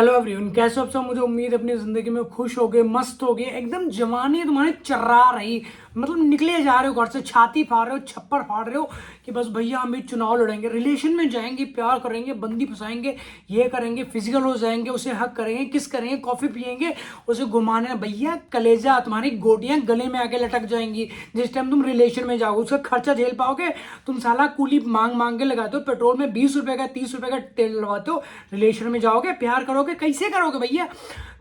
Hello everyone, कैसे हो आप सब। मुझे उम्मीद है अपनी जिंदगी में खुश हो गए, मस्त हो गए, एकदम जवानी तुम्हारी चर्रा रही। मतलब निकले जा रहे हो घर से, छाती फाड़ रहे हो, छप्पर फाड़ रहे हो कि बस भैया हम भी चुनाव लड़ेंगे, रिलेशन में जाएंगे, प्यार करेंगे, बंदी फंसाएंगे, ये करेंगे, फिजिकल हो जाएंगे, उसे हक करेंगे, किस करेंगे, कॉफी पियेंगे, उसे घुमाने। भैया कलेजा तुम्हारी गोटियां गले में आके लटक जाएंगी जिस टाइम तुम रिलेशन में जाओगे। उसका खर्चा झेल पाओगे? तुम साला कूली मांग मांग के लगाते हो, पेट्रोल में 20 रुपए का 30 रुपए का तेल लगवाते हो। रिलेशन में जाओगे, प्यार करोगे, कैसे करोगे भैया?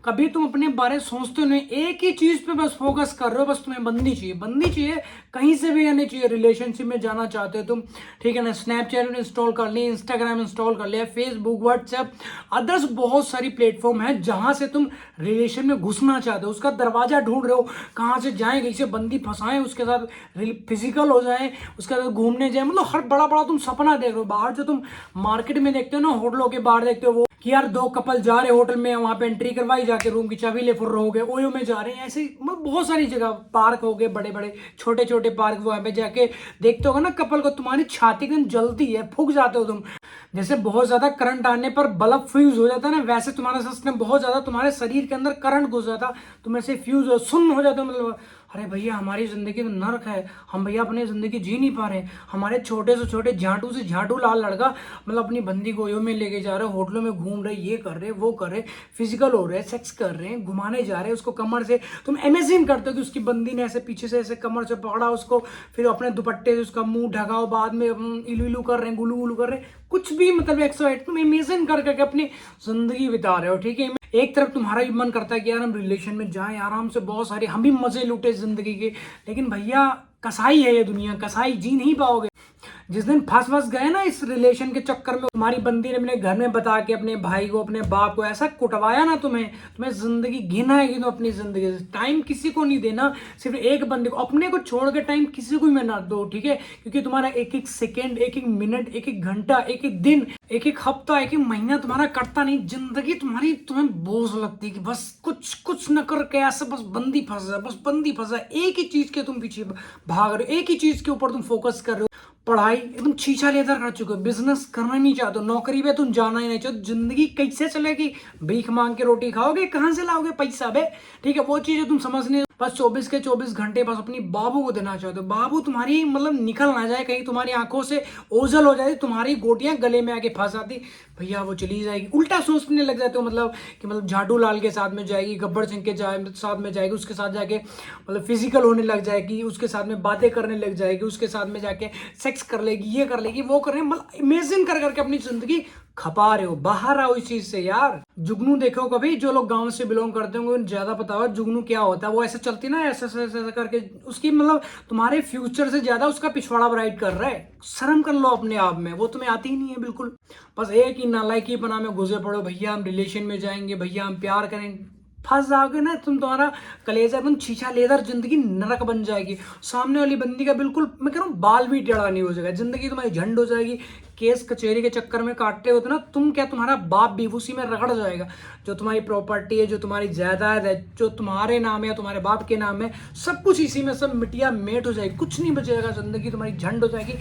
कभी तुम अपने बारे सोचते नहीं, एक ही चीज पे बस फोकस कर रहे हो, बस तुम्हें बंदी चाहिए, बंदी चाहिए, कहीं से भी आनी चाहिए। रिलेशनशिप में जाना चाहते हो तुम, ठीक है ना, स्नैपचैट इंस्टॉल कर लिया, इंस्टाग्राम इंस्टॉल कर लिया, फेसबुक, व्हाट्सएप, अदर्स बहुत सारी प्लेटफॉर्म है जहां से तुम रिलेशन में घुसना चाहते हो। उसका दरवाजा ढूंढ रहे हो, कहाँ से जाएं, कैसे बंदी फंसाएं, उसके साथ फिजिकल हो जाए, उसके साथ घूमने जाए। मतलब हर बड़ा बड़ा तुम सपना देख रहे हो। बाहर जो तुम मार्केट में देखते हो ना, होटलों के बाहर देखते हो, वो कि यार दो कपल जा रहे होटल में, वहां पे एंट्री करवाई, जाके रूम की चाबी ले फुर्र हो गए, ओयो में जा रहे हैं। ऐसे मतलब बहुत सारी जगह, पार्क हो गए, बड़े बड़े छोटे छोटे पार्क, वहां पे जाके देखते हो ना कपल को, तुम्हारी छाती एकदम जलती है, फूक जाते हो तुम। जैसे बहुत ज्यादा करंट आने पर बल्ब फ्यूज हो जाता है ना, वैसे तुम्हारा सिस्टम बहुत ज्यादा, तुम्हारे शरीर के अंदर करंट घुस जाता, तुम ऐसे फ्यूज हो, सुन्न हो जाते हो। मतलब अरे भैया हमारी जिंदगी में नर्क है, हम भैया अपनी जिंदगी जी नहीं पा रहे। हमारे छोटे से छोटे झाटू से झाटू लाल लड़का मतलब अपनी बंदी को ओयो में लेके जा रहे, होटलों में घूम रहे, ये कर रहे, वो कर रहे, फिजिकल हो रहे, सेक्स कर रहे हैं, घुमाने जा रहे हैं उसको कमर से। तुम इमेजिन करते हो कि उसकी बंदी ने ऐसे पीछे से ऐसे कमर से पकड़ा उसको, फिर अपने दुपट्टे से उसका मुंह ढकाओ, बाद में इलू इलू कर रहे हैं, गुलू गुलू कर रहे हैं, कुछ भी मतलब एक्सोएट तुम इमेजिन कर करके अपनी जिंदगी बिता रहे हो, ठीक है। एक तरफ तुम्हारा भी मन करता है कि यार हम रिलेशन में जाएं आराम से, बहुत सारे हम भी मजे लूटे जिंदगी के, लेकिन भैया कसाई है ये दुनिया, कसाई, जी नहीं पाओगे। जिस दिन फंस गए ना इस रिलेशन के चक्कर में, तुम्हारी बंदी ने अपने घर में बता के अपने भाई को, अपने बाप को ऐसा कुटवाया ना, तुम्हें जिंदगी घिन आएगी। तो अपनी जिंदगी से टाइम किसी को नहीं देना, सिर्फ एक बंदे को, अपने को छोड़ के टाइम किसी को भी ना दो, ठीक है। क्योंकि तुम्हारा एक एक सेकेंड, एक एक मिनट, एक एक घंटा, एक एक दिन, एक एक हफ्ता, एक एक महीना तुम्हारा कटता नहीं। जिंदगी तुम्हारी, तुम्हें बोझ लगती है कि बस कुछ कुछ न करके ऐसे बस बंदी फंस जाए, बस बंदी फंस जाए। एक ही चीज के तुम पीछे भाग रहे हो, एक ही चीज के ऊपर तुम फोकस कर रहे हो। पढ़ाई एकदम छीछा लेकर कर चुके हो, बिजनेस करना नहीं चाहते हो, नौकरी पे तुम जाना ही नहीं चाहते। जिंदगी कैसे चलेगी? भीख मांग के रोटी खाओगे, कहां से लाओगे पैसा बे? ठीक है, वो चीजें तुम समझ नहीं। बस 24 के 24 घंटे बस अपनी बाबू को देना चाहते हो। बाबू तुम्हारी मतलब निकल ना जाए कहीं, तुम्हारी आंखों से ओझल हो जाए, तुम्हारी गोटियां गले में आके फंस आती, भैया वो चली जाएगी। उल्टा सोचने लग जाते हो, मतलब कि मतलब झाडू लाल के साथ में जाएगी, गब्बर सिंह के साथ में जाएगी, उसके साथ जाके मतलब फिजिकल होने लग जाएगी, उसके साथ में बातें करने लग जाएगी, उसके साथ में जाके सेक्स कर लेगी, ये कर लेगी, वो कर रहे, मतलब इमेजिन कर करके अपनी जिंदगी खपा रहे हो। बाहर आओ इस चीज से यार। जुगनू देखो कभी, जो लोग गांव से बिलोंग करते होंगे उन्हें ज्यादा पता होगा जुगनू क्या होता है। वो ऐसे चलती ना, ऐसे ऐसे ऐसे करके, उसकी मतलब तुम्हारे फ्यूचर से ज्यादा उसका पिछवाड़ा ब्राइट कर रहा है। शर्म कर लो अपने आप में, वो तुम्हें आती ही नहीं है बिल्कुल। बस एक ही नालायकी बना में घुसे पड़ो, भैया हम रिलेशन में जाएंगे, भैया हम प्यार करेंगे। फंस जाओगे ना तुम, तुम्हारा कलेजा एकदम छीछा लेदर, जिंदगी नरक बन जाएगी। सामने वाली बंदी का बिल्कुल मैं कह रहा हूँ बाल भी टेढ़ा नहीं हो जाएगा, जिंदगी तुम्हारी झंड हो जाएगी। केस कचेरी के चक्कर में काटते होते ना तुम, क्या तुम्हारा बाप भी उसी में रगड़ जाएगा। जो तुम्हारी प्रॉपर्टी है, जो तुम्हारी जायदाद है, जो तुम्हारे नाम है, तुम्हारे बाप के नाम है, सब कुछ इसी में सब मिटिया मेट हो जाएगी, कुछ नहीं बचेगा, जिंदगी तुम्हारी झंड हो जाएगी।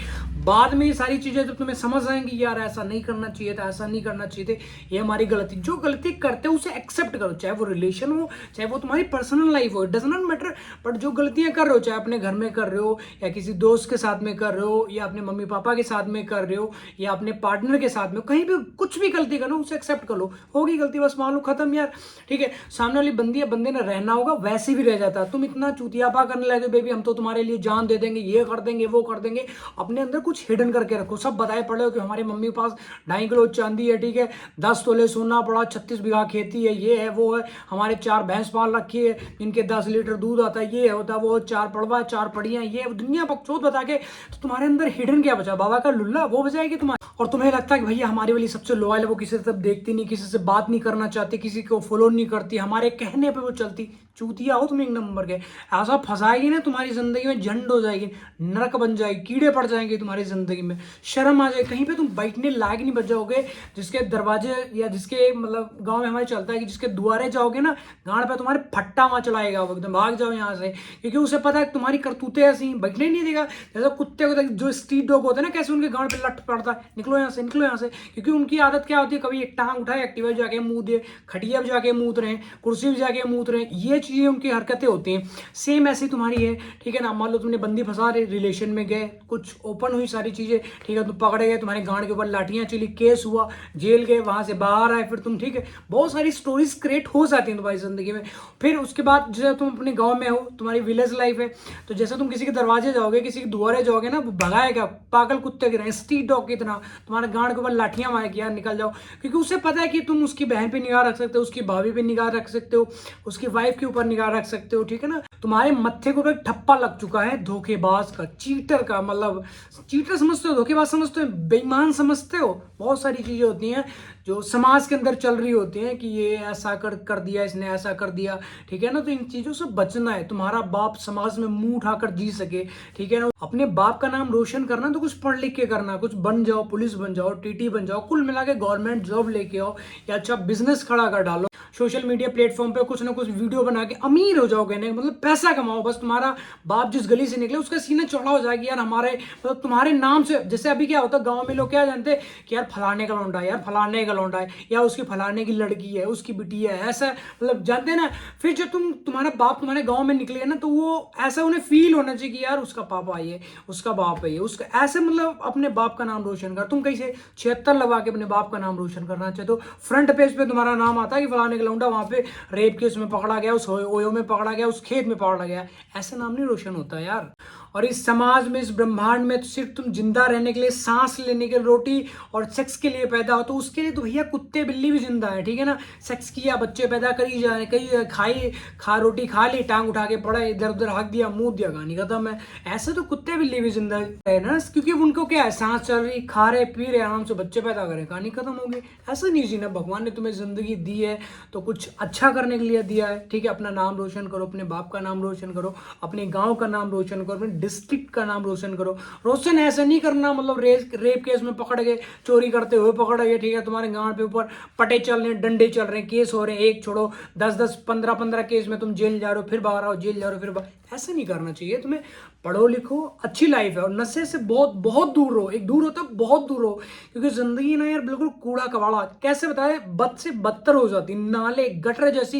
बाद में ये सारी चीजें जब तुम्हें समझ आएंगी, यार ऐसा नहीं करना चाहिए था, ऐसा नहीं करना चाहिए थे, ये हमारी गलती। जो गलती करते हो उसे एक्सेप्ट करो, चाहे वो रिलेशन हो, चाहे वो तुम्हारी पर्सनल लाइफ हो, डज नॉट मैटर। बट जो गलतियां कर रहे हो, चाहे अपने घर में कर रहे हो, या किसी दोस्त के साथ में कर रहे हो, या अपने मम्मी पापा के साथ में कर रहे हो, या अपने पार्टनर के साथ में, कहीं भी कुछ भी गलती करो उसे एक्सेप्ट कर लो। होगी गलती, बस मान लो, खत्म यार, ठीक है। सामने वाली बंदी या बंदे ने रहना होगा, वैसे भी रह जाता। तुम इतना चूतियापा करने लगे, बेबी हम तो तुम्हारे लिए जान दे देंगे, ये कर देंगे, वो कर देंगे। अपने अंदर कुछ हिडन करके रखो। सब बताए पड़े हो कि हमारे मम्मी के पास 2.5 किलो चांदी है, ठीक है, 10 तोले सोना पड़ा, 36 बीघा खेती है, ये है, वो है, हमारे 4 भैंस पाल रखी है, इनके 10 लीटर दूध आता है, ये होता है, वो 4 पड़वा, 4 पड़ियां, ये दुनिया बकचोद बता के, तो तुम्हारे अंदर हिडन क्या बचा? बाबा का लुल्ला वो बजाएगी तुम्हारे। और तुम्हें लगता है कि भैया हमारी वाली सबसे लॉयल है, वो किसी से देखती नहीं, किसी से बात नहीं करना चाहती, किसी को फॉलो नहीं करती, हमारे कहने पे वो चलती। चूतिया हो तुम एक नंबर के। ऐसा फंसाएगी ना तुम्हारी जिंदगी में, झंड हो जाएगी, नरक बन जाएगी, कीड़े पड़ जाएंगे तुम्हारी जिंदगी में, शर्म आ जाए, कहीं पे तुम बैठने लायक नहीं बच जाओगे। जिसके दरवाजे या जिसके मतलब गांव में हमारे चलता है कि जिसके द्वारे जाओगे ना, गांड पे तुम्हारे फट्टा वहां चलाएगा, वो एकदम भाग जाओ यहाँ से, क्योंकि उसे पता है तुम्हारी करतूतें ऐसी, बैठने नहीं देगा। जैसे कुत्ते को जो स्ट्रीट डॉग होते हैं ना, कैसे उनके गांड पे लट पड़ पड़ता है, निकलो यहाँ से, निकलो यहाँ से। क्योंकि उनकी आदत क्या होती है, कभी एक टांग उठाए एक्टिवा जाके मुंह दे, खटिया भी जाके मूत रहे हैं, कुर्सी भी जाके मूत रहे हैं, ये चीज़ें उनकी हरकतें होती हैं। सेम ऐसी तुम्हारी है, ठीक है ना। मान लो तुमने बंदी फंसा रहे, रिलेशन में गए, कुछ ओपन हुई सारी चीज़ें, ठीक है, तुम पकड़े गए, तुम्हारे गांड के ऊपर लाठियाँ चली, केस हुआ, जेल गए, वहाँ से बाहर आए, फिर तुम, ठीक है, बहुत सारी स्टोरीज क्रिएट हो जाती हैं तुम्हारी ज़िंदगी में। फिर उसके बाद जैसे तुम अपने गाँव में हो, तुम्हारी विलेज लाइफ है, तो जैसे तुम किसी के दरवाजे जाओगे, किसी के दुआरे जाओगे ना, वो भगाएगा पागल कुत्ते की तरह, स्ट्रीट डॉग की तरह, तुम्हारे गांड के ऊपर लाठियां मारे कि यार निकल जाओ। क्योंकि उसे पता है कि तुम उसकी बहन पे निगाह रख सकते हो, उसकी भाभी पे निगाह रख सकते हो, उसकी वाइफ के ऊपर निगाह रख सकते हो, ठीक है ना। तुम्हारे मत्थे के ऊपर ठप्पा लग चुका है धोखेबाज का, चीटर का, मतलब चीटर समझते हो, धोखेबाज समझते हो, बेईमान समझते हो। बहुत सारी चीजें होती हैं जो समाज के अंदर चल रही होती हैं कि ये ऐसा कर दिया, इसने ऐसा कर दिया, ठीक है ना। तो इन चीजों से बचना है। तुम्हारा बाप समाज में मुंह उठाकर जी सके, ठीक है ना। अपने बाप का नाम रोशन करना तो कुछ पढ़ लिख के करना, कुछ बन जाओ, पुलिस बन जाओ, टीटी बन जाओ, कुल मिला के गवर्नमेंट जॉब लेके आओ, या अच्छा बिजनेस खड़ा कर डालो। सोशल मीडिया प्लेटफॉर्म पे कुछ ना कुछ वीडियो बना के अमीर हो जाओगे, नहीं मतलब पैसा कमाओ। बस तुम्हारा बाप जिस गली से निकले उसका सीना चौड़ा हो जाएगी, यार हमारे मतलब तुम्हारे नाम से। जैसे अभी क्या होता है गांव में, लोग क्या जानते हैं कि यार फलाने का लौंडा है, यार फलाने का लौंडा है, या उसकी फलाने की लड़की है, उसकी बिटिया है, ऐसा मतलब जानते हैं ना। फिर जब तुम्हारा बाप तुम्हारे गाँव में निकले ना, तो वो ऐसा उन्हें फील होना चाहिए कि यार उसका पापा है, उसका बाप है, उसका ऐसे मतलब अपने बाप का नाम रोशन कर। तुम कैसे 76 लगा के अपने बाप का नाम रोशन करना चाहते हो, फ्रंट पेज पे तुम्हारा नाम आता है कि फलाने का लौंडा वहां पे रेप केस में पकड़ा गया, उस ओयो में पकड़ा गया, उस खेत में पकड़ा गया, ऐसा नाम नहीं रोशन होता यार। और इस समाज में, इस ब्रह्मांड में तो सिर्फ तुम जिंदा रहने के लिए, सांस लेने के लिए, रोटी और सेक्स के लिए पैदा हो, तो उसके लिए तो भैया कुत्ते बिल्ली भी जिंदा है, ठीक है ना। सेक्स किया, बच्चे पैदा करी जा रहे, कई खाई, रोटी खा ली, टांग उठा के पड़ा, इधर उधर हाँक दिया, मुंह दिया, कहानी खत्म है। ऐसे तो कुत्ते बिल्ली भी जिंदा है ना, क्योंकि उनको क्या है, सांस चल रही, खा रहे पी रहे, आराम से बच्चे पैदा करें, कहानी खत्म होगी। ऐसा नहीं जीना। भगवान ने तुम्हें जिंदगी दी है तो कुछ अच्छा करने के लिए दिया है, ठीक है। अपना नाम रोशन करो, अपने बाप का नाम रोशन करो, अपने गाँव का नाम रोशन करो, अपने डिस्ट्रिक्ट का नाम रोशन करो। रोशन ऐसा नहीं करना मतलब रेप केस में पकड़ गए, चोरी करते हुए पकड़ गए, ठीक है, तुम्हारे गांव पे ऊपर पटे चल रहे हैं, डंडे चल रहे हैं, केस हो रहे हैं, एक छोड़ो 10-10, 15-15 केस में तुम जेल जा रहे हो, फिर बाहर आओ, जेल जा रहे हो, फिर ऐसा नहीं करना चाहिए तुम्हें। पढ़ो लिखो, अच्छी लाइफ है, और नशे से बहुत बहुत दूर रहो। एक दूर होता बहुत दूर रहो, क्योंकि जिंदगी ना यार बिल्कुल कूड़ा कबाड़ा, कैसे बताए, बद से बदतर हो जाती, नाले गटर जैसी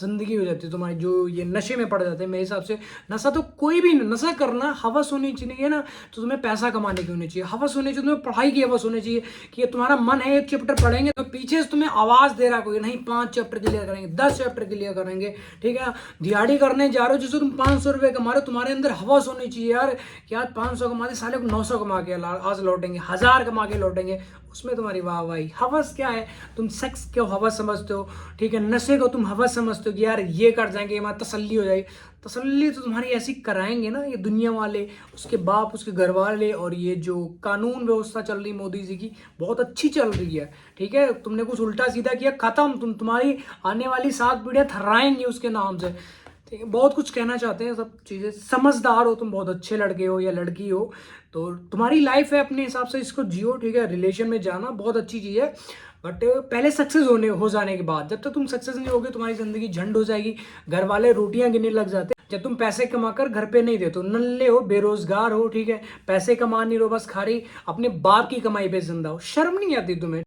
जिंदगी हो जाती है तुम्हारी, जो ये नशे में पड़ जाते हैं। मेरे हिसाब से नशा तो कोई भी नशा करना, हवस होनी चाहिए ना, तो तुम्हें पैसा कमाने की होनी चाहिए, हवस होनी चाहिए, तुम्हें पढ़ाई की हवस होनी चाहिए कि तुम्हारा मन है एक चैप्टर पढ़ेंगे तो पीछे से तुम्हें आवाज दे रहा कोई नहीं, 5 चैप्टर क्लियर करेंगे, 10 चैप्टर क्लियर करेंगे, ठीक है। दिहाड़ी करने जा रहे हो, जैसे तुम 500 रुपये कमा रहे हो, तुम्हारे अंदर हवस होनी चाहिए यार कि यार 500 कमाते साले को 900 कमा के आज लौटेंगे, 1000 कमा के लौटेंगे, उसमें तुम्हारी वाह वाही। हवस क्या है, तुम सेक्स को हवस समझते हो, ठीक है, नशे को तुम हवस समझते हो कि यार ये कर जाएंगे, हमारी तसल्ली हो जाएगी। तसल्ली तो तुम्हारी ऐसी कराएंगे ना ये दुनिया वाले, उसके बाप, उसके घर वाले, और ये जो कानून व्यवस्था चल रही मोदी जी की बहुत अच्छी चल रही है, ठीक है। तुमने कुछ उल्टा सीधा किया, खत्म, तुम्हारी आने वाली 7 पीढ़ियां थर्राएंगी उसके नाम से, ठीक है। बहुत कुछ कहना चाहते हैं, सब चीज़ें समझदार हो तुम, बहुत अच्छे लड़के हो या लड़की हो, तो तुम्हारी लाइफ है, अपने हिसाब से इसको जियो, ठीक है। रिलेशन में जाना बहुत अच्छी चीज़ है, बट पहले सक्सेस हो जाने के बाद, जब तक तुम सक्सेस नहीं होगे तुम्हारी जिंदगी झंड हो जाएगी। घर वाले रोटियां गिनने लग जाते हैं जब तुम पैसे कमाकर घर पे नहीं देते हो, नल्ले हो, बेरोजगार हो, ठीक है, पैसे कमा नहीं रहो, बस खाली अपने बाप की कमाई पे जिंदा हो, शर्म नहीं आती तुम्हें।